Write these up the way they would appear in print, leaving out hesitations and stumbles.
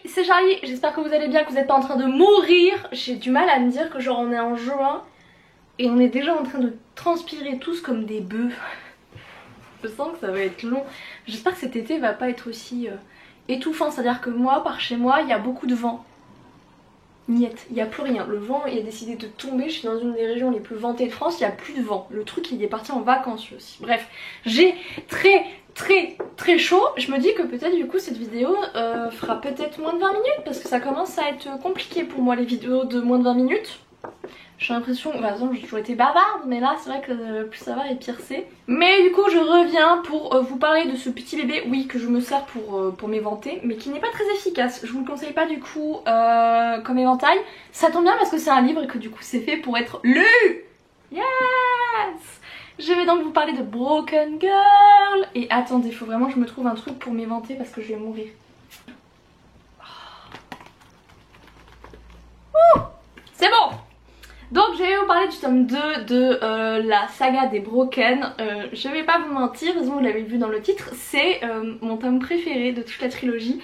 c'est Charlie, j'espère que vous allez bien, que vous n'êtes pas en train de mourir. J'ai du mal à me dire que genre on est en juin et on est déjà en train de transpirer tous comme des bœufs. Je sens que ça va être long. J'espère que cet été va pas être aussi étouffant, c'est-à-dire que moi, par chez moi, il y a beaucoup de vent. Niette, il n'y a plus rien. Le vent il a décidé de tomber, je suis dans une des régions les plus ventées de France, il n'y a plus de vent. Le truc il est parti en vacances aussi. Bref, j'ai très chaud. Je me dis que peut-être du coup cette vidéo fera peut-être moins de 20 minutes parce que ça commence à être compliqué pour moi les vidéos de moins de 20 minutes. J'ai l'impression, bah attends, j'ai toujours été bavarde, mais là c'est vrai que plus ça va et pire c'est. Mais du coup je reviens pour vous parler de ce petit bébé, oui, que je me sers pour m'éventer, mais qui n'est pas très efficace. Je vous le conseille pas du coup comme éventail. Ça tombe bien parce que c'est un livre et que du coup c'est fait pour être lu. Yes. Je vais donc vous parler de Broken Girl. Et attendez, il faut vraiment que je me trouve un truc pour m'éventer parce que je vais mourir. Ouh, c'est bon. Donc je vais vous parler du tome 2 de la saga des Broken. Je vais pas vous mentir, vous l'avez vu dans le titre, c'est mon tome préféré de toute la trilogie.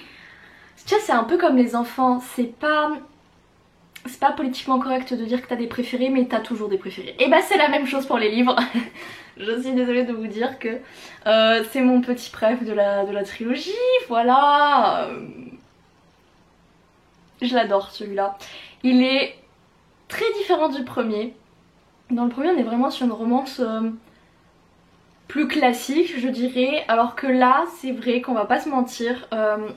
Tu vois, c'est un peu comme les enfants, c'est pas politiquement correct de dire que t'as des préférés, mais t'as toujours des préférés. Et bah c'est la même chose pour les livres. Je suis désolée de vous dire que c'est mon petit préf de la trilogie, voilà. Je l'adore celui-là. Il est très différent du premier. Dans le premier on est vraiment sur une romance plus classique je dirais, alors que là c'est vrai qu'on va pas se mentir,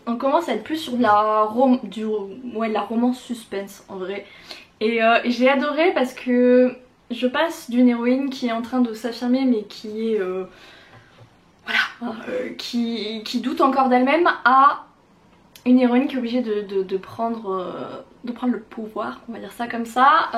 on commence à être plus sur de la romance suspense en vrai. Et j'ai adoré parce que je passe d'une héroïne qui est en train de s'affirmer mais qui est qui doute encore d'elle-même à une héroïne qui est obligée de prendre le pouvoir, on va dire ça comme ça.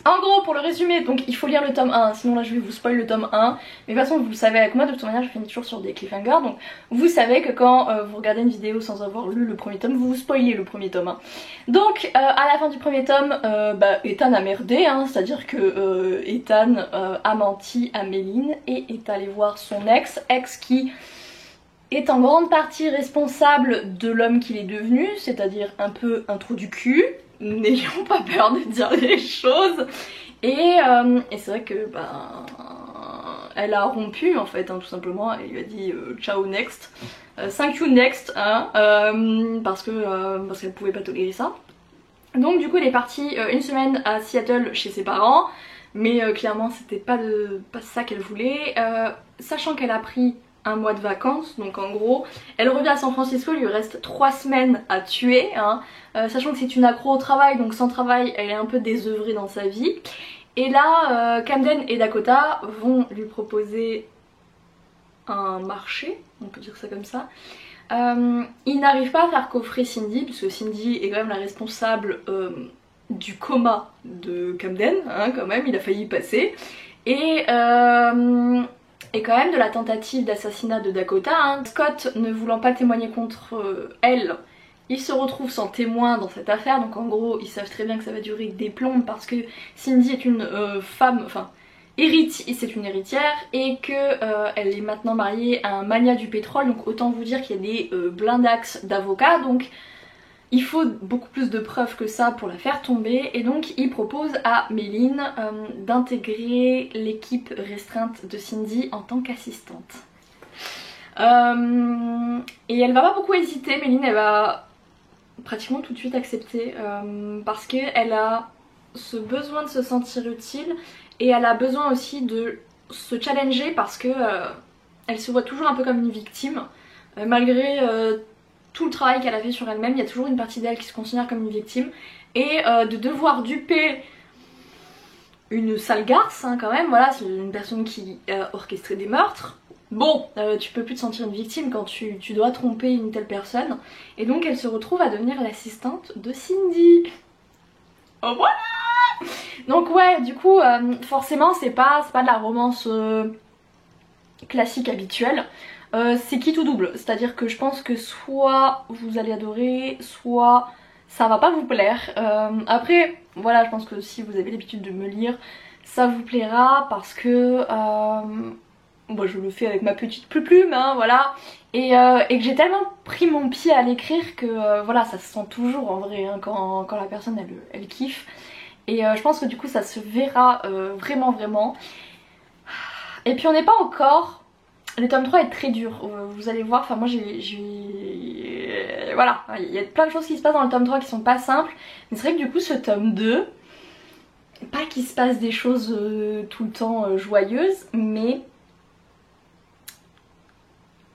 En gros, pour le résumé, donc il faut lire le tome 1, sinon là je vais vous spoil le tome 1. Mais de toute façon vous le savez avec moi, de toute manière je finis toujours sur des cliffhangers. Donc vous savez que quand vous regardez une vidéo sans avoir lu le premier tome, vous vous spoilez le premier tome 1. Donc à la fin du premier tome, Ethan a merdé, hein, c'est-à-dire que Ethan a menti à Méline et est allé voir son ex qui est en grande partie responsable de l'homme qu'il est devenu, c'est-à-dire un peu un trou du cul. N'ayons pas peur de dire les choses. Et c'est vrai que elle a rompu en fait, hein, tout simplement. Elle lui a dit ciao next, thank you next, hein, parce qu'elle pouvait pas tolérer ça. Donc du coup elle est partie une semaine à Seattle chez ses parents, mais clairement c'était pas ça qu'elle voulait, sachant qu'elle a pris un mois de vacances, donc en gros elle revient à San Francisco, il lui reste 3 semaines à tuer, hein, sachant que c'est une accro au travail, donc sans travail elle est un peu désœuvrée dans sa vie. Et là Camden et Dakota vont lui proposer un marché, on peut dire ça comme ça. Ils n'arrivent pas à faire coffrer Cindy, puisque Cindy est quand même la responsable du coma de Camden, hein, quand même, il a failli y passer. Et quand même de la tentative d'assassinat de Dakota, hein. Scott ne voulant pas témoigner contre elle, il se retrouve sans témoin dans cette affaire, donc en gros ils savent très bien que ça va durer des plombes parce que Cindy est une femme, enfin c'est une héritière et que elle est maintenant mariée à un magnat du pétrole, donc autant vous dire qu'il y a des blindax d'avocats, donc il faut beaucoup plus de preuves que ça pour la faire tomber. Et donc il propose à Méline d'intégrer l'équipe restreinte de Cindy en tant qu'assistante. Et elle va pas beaucoup hésiter, Méline, elle va pratiquement tout de suite accepter parce qu'elle a ce besoin de se sentir utile et elle a besoin aussi de se challenger parce que elle se voit toujours un peu comme une victime malgré tout le travail qu'elle a fait sur elle-même. Il y a toujours une partie d'elle qui se considère comme une victime et de devoir duper une sale garce, hein, quand même, voilà, c'est une personne qui a orchestré des meurtres. Bon, tu peux plus te sentir une victime quand tu dois tromper une telle personne. Et donc elle se retrouve à devenir l'assistante de Cindy. Oh voilà. Donc ouais, du coup, forcément c'est pas de la romance classique habituelle. C'est qui tout double, c'est-à-dire que je pense que soit vous allez adorer, soit ça va pas vous plaire. Après, voilà, je pense que si vous avez l'habitude de me lire, ça vous plaira parce que moi je le fais avec ma petite plume, hein, voilà. Et que j'ai tellement pris mon pied à l'écrire que voilà, ça se sent toujours en vrai hein, quand la personne elle kiffe. Et je pense que du coup ça se verra vraiment vraiment. Et puis on n'est pas encore... Le tome 3 est très dur, vous allez voir, enfin moi voilà, il y a plein de choses qui se passent dans le tome 3 qui sont pas simples. Mais c'est vrai que du coup ce tome 2, pas qu'il se passe des choses tout le temps joyeuses, mais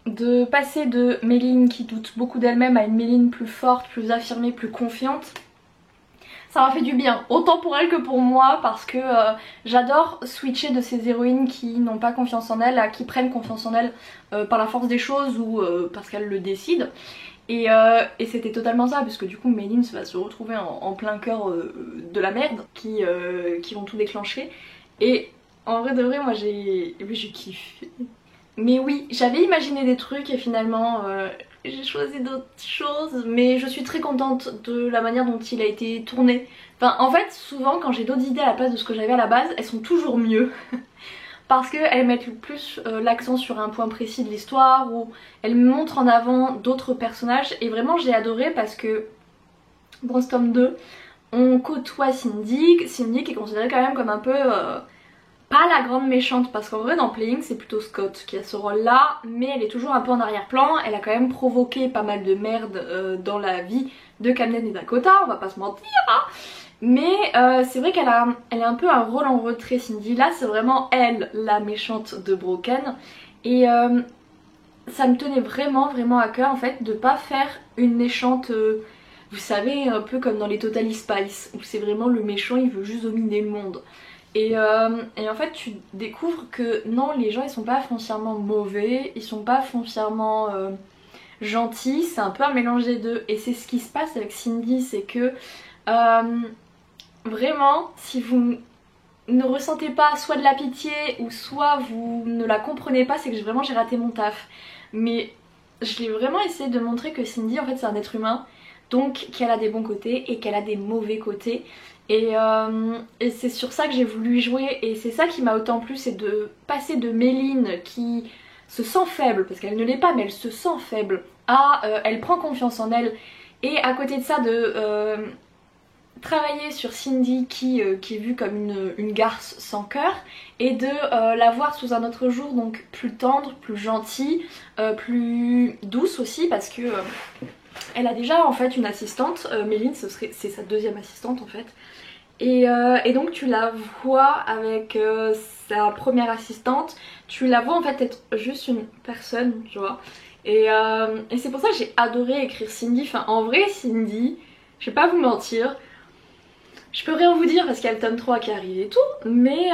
de passer de Méline qui doute beaucoup d'elle-même à une Méline plus forte, plus affirmée, plus confiante, ça m'a fait du bien, autant pour elle que pour moi, parce que j'adore switcher de ces héroïnes qui n'ont pas confiance en elles à qui prennent confiance en elles par la force des choses ou parce qu'elles le décident. Et c'était totalement ça, puisque du coup Méline va se retrouver en plein cœur de la merde qui vont tout déclencher. Et en vrai de vrai, moi j'ai kiffé. Mais oui, j'avais imaginé des trucs et finalement j'ai choisi d'autres choses, mais je suis très contente de la manière dont il a été tourné. Enfin en fait souvent quand j'ai d'autres idées à la place de ce que j'avais à la base, elles sont toujours mieux. Parce qu'elles mettent plus l'accent sur un point précis de l'histoire ou elles montrent en avant d'autres personnages. Et vraiment j'ai adoré parce que dans ce tome 2 on côtoie Cindy qui est considérée quand même comme un peu... pas la grande méchante, parce qu'en vrai dans Playing c'est plutôt Scott qui a ce rôle là, mais elle est toujours un peu en arrière-plan. Elle a quand même provoqué pas mal de merde dans la vie de Camden et Dakota, on va pas se mentir hein. Mais c'est vrai qu'elle a un peu un rôle en retrait Cindy, là c'est vraiment elle la méchante de Broken. Et ça me tenait vraiment vraiment à cœur en fait de pas faire une méchante... vous savez, un peu comme dans les Totally Spies, où c'est vraiment le méchant, il veut juste dominer le monde. Et en fait tu découvres que non, les gens ils sont pas foncièrement mauvais, ils sont pas foncièrement gentils, c'est un peu un mélange des deux. Et c'est ce qui se passe avec Cindy, c'est que vraiment si vous ne ressentez pas soit de la pitié ou soit vous ne la comprenez pas, c'est que vraiment j'ai raté mon taf. Mais je l'ai vraiment essayé de montrer que Cindy en fait c'est un être humain, donc qu'elle a des bons côtés et qu'elle a des mauvais côtés. Et c'est sur ça que j'ai voulu jouer, et c'est ça qui m'a autant plu, c'est de passer de Méline qui se sent faible, parce qu'elle ne l'est pas mais elle se sent faible, à elle prend confiance en elle, et à côté de ça de travailler sur Cindy qui est vue comme une garce sans cœur, et de la voir sous un autre jour, donc plus tendre, plus gentille, plus douce aussi, parce que elle a déjà en fait une assistante, Méline c'est sa deuxième assistante en fait. Et donc tu la vois avec sa première assistante, tu la vois en fait être juste une personne, tu vois. Et c'est pour ça que j'ai adoré écrire Cindy. Enfin en vrai Cindy, je vais pas vous mentir, je peux rien vous dire parce qu'il y a le tome 3 qui arrive et tout, mais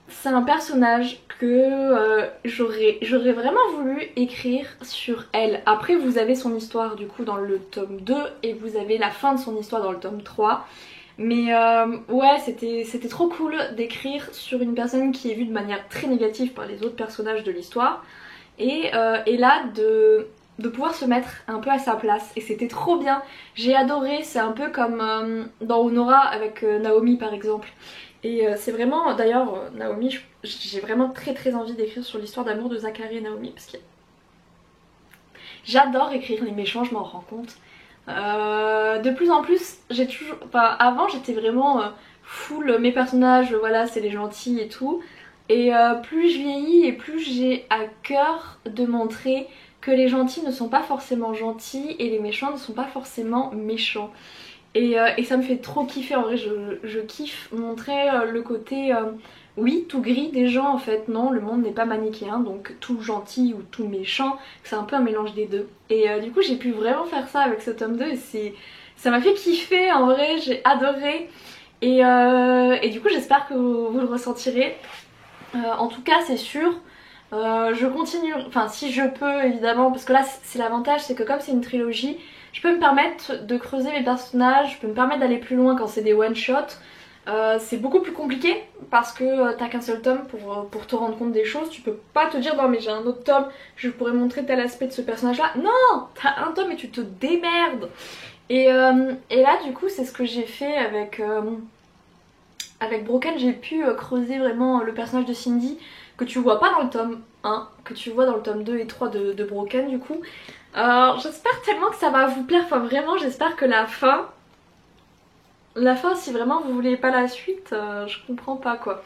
c'est un personnage que j'aurais vraiment voulu écrire sur elle. Après vous avez son histoire du coup dans le tome 2 et vous avez la fin de son histoire dans le tome 3. Mais ouais, c'était trop cool d'écrire sur une personne qui est vue de manière très négative par les autres personnages de l'histoire. Et là de pouvoir se mettre un peu à sa place. Et c'était trop bien. J'ai adoré, c'est un peu comme dans Honora avec Naomi par exemple. Et c'est vraiment, d'ailleurs Naomi, j'ai vraiment très envie d'écrire sur l'histoire d'amour de Zachary et Naomi. Parce que j'adore écrire les méchants, je m'en rends compte. De plus en plus, avant j'étais vraiment full mes personnages, voilà c'est les gentils et tout. Et plus je vieillis et plus j'ai à cœur de montrer que les gentils ne sont pas forcément gentils et les méchants ne sont pas forcément méchants. Et ça me fait trop kiffer, en vrai je kiffe montrer le côté... oui, tout gris des gens en fait, non, le monde n'est pas manichéen, donc tout gentil ou tout méchant, c'est un peu un mélange des deux. Et du coup j'ai pu vraiment faire ça avec ce tome 2 et ça m'a fait kiffer, en vrai, j'ai adoré. Et du coup j'espère que vous le ressentirez. En tout cas c'est sûr, je continue, enfin si je peux évidemment, parce que là c'est l'avantage, c'est que comme c'est une trilogie, je peux me permettre de creuser mes personnages, je peux me permettre d'aller plus loin quand c'est des one-shots. C'est beaucoup plus compliqué parce que t'as qu'un seul tome pour te rendre compte des choses. Tu peux pas te dire non mais j'ai un autre tome, je pourrais montrer tel aspect de ce personnage là. Non, t'as un tome et tu te démerdes. Et là du coup c'est ce que j'ai fait avec Broken. J'ai pu creuser vraiment le personnage de Cindy que tu vois pas dans le tome 1, que tu vois dans le tome 2 et 3 de Broken du coup. J'espère tellement que ça va vous plaire, enfin vraiment j'espère que la fin, si vraiment vous voulez pas la suite, je comprends pas quoi.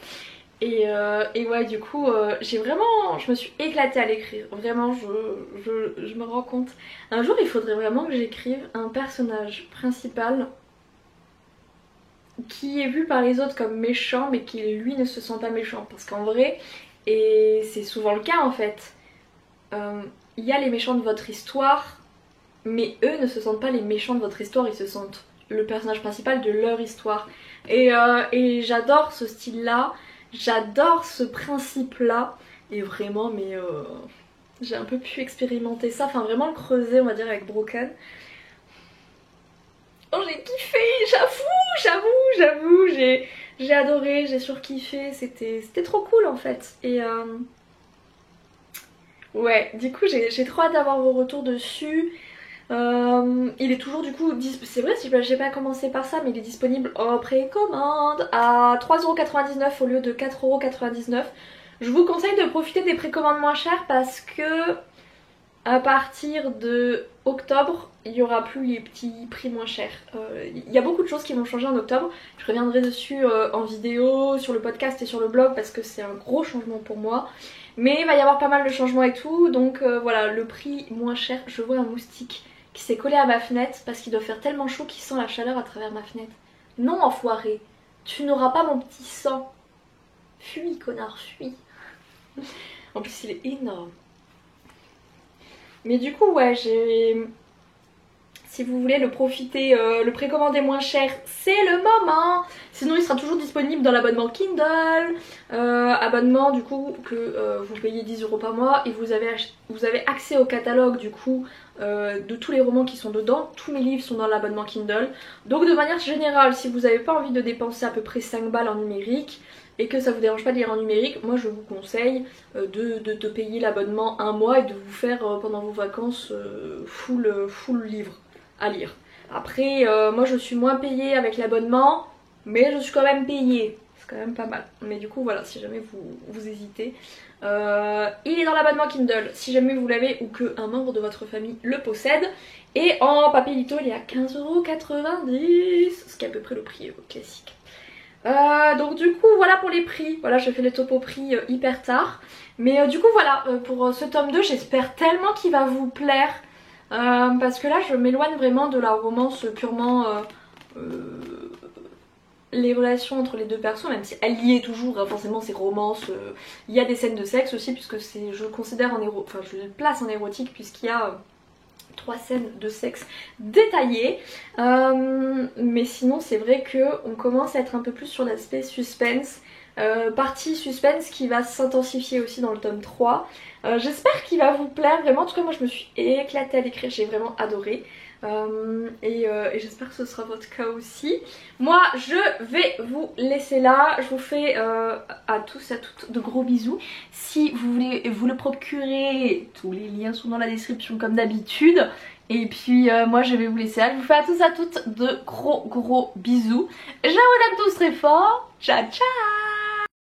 Et ouais du coup je me suis éclatée à l'écrire, vraiment je me rends compte. Un jour il faudrait vraiment que j'écrive un personnage principal qui est vu par les autres comme méchant mais qui lui ne se sent pas méchant. Parce qu'en vrai, et c'est souvent le cas en fait, il y a les méchants de votre histoire mais eux ne se sentent pas les méchants de votre histoire, ils se sentent le personnage principal de leur histoire. Et j'adore ce style là, j'adore ce principe là et vraiment mais j'ai un peu pu expérimenter ça, enfin vraiment le creuser on va dire avec Broken. Oh j'ai kiffé, j'avoue, j'ai adoré, j'ai surkiffé, c'était trop cool en fait. Et ouais, du coup j'ai trop hâte d'avoir vos retours dessus. Il est toujours du coup, c'est vrai si j'ai pas commencé par ça, mais il est disponible en précommande à 3,99€ au lieu de 4,99€. Je vous conseille de profiter des précommandes moins chères parce que à partir de octobre, il n'y aura plus les petits prix moins chers. Il y a beaucoup de choses qui vont changer en octobre. Je reviendrai dessus en vidéo, sur le podcast et sur le blog parce que c'est un gros changement pour moi. Mais il va y avoir pas mal de changements et tout. Donc voilà, le prix moins cher. Je vois un moustique qui s'est collé à ma fenêtre parce qu'il doit faire tellement chaud qu'il sent la chaleur à travers ma fenêtre. Non enfoiré, tu n'auras pas mon petit sang. Fuis connard, fuis. En plus il est énorme. Mais du coup ouais, si vous voulez le profiter, le précommander moins cher, c'est le moment. Sinon il sera toujours disponible dans l'abonnement Kindle, abonnement du coup que vous payez 10€ par mois et vous avez accès au catalogue du coup de tous les romans qui sont dedans. Tous mes livres sont dans l'abonnement Kindle. Donc de manière générale, si vous n'avez pas envie de dépenser à peu près 5 balles en numérique et que ça vous dérange pas de lire en numérique, moi je vous conseille de payer l'abonnement un mois et de vous faire pendant vos vacances full livre à lire. Après moi je suis moins payée avec l'abonnement mais je suis quand même payée, c'est quand même pas mal. Mais du coup voilà, si jamais vous hésitez, il est dans l'abonnement Kindle si jamais vous l'avez ou qu'un membre de votre famille le possède. Et en papelito il est à 15,90€, ce qui est à peu près le prix classique. Donc du coup voilà pour les prix, voilà je fais les topo prix hyper tard. Mais du coup voilà pour ce tome 2, j'espère tellement qu'il va vous plaire. Parce que là je m'éloigne vraiment de la romance purement les relations entre les deux persos, même si elle y est toujours, hein, forcément c'est romance, il y a des scènes de sexe aussi puisque je considère enfin je le place en érotique puisqu'il y a 3 scènes de sexe détaillées, mais sinon c'est vrai qu'on commence à être un peu plus sur l'aspect suspense, partie suspense qui va s'intensifier aussi dans le tome 3. J'espère qu'il va vous plaire, vraiment en tout cas moi je me suis éclatée à l'écrire, j'ai vraiment adoré. Et j'espère que ce sera votre cas aussi. Moi je vais vous laisser là, je vous fais à tous et à toutes de gros bisous. Si vous voulez vous le procurer, tous les liens sont dans la description comme d'habitude. Et puis moi je vais vous laisser là, je vous fais à tous et à toutes de gros bisous. Je vous aime tous très fort, ciao ciao.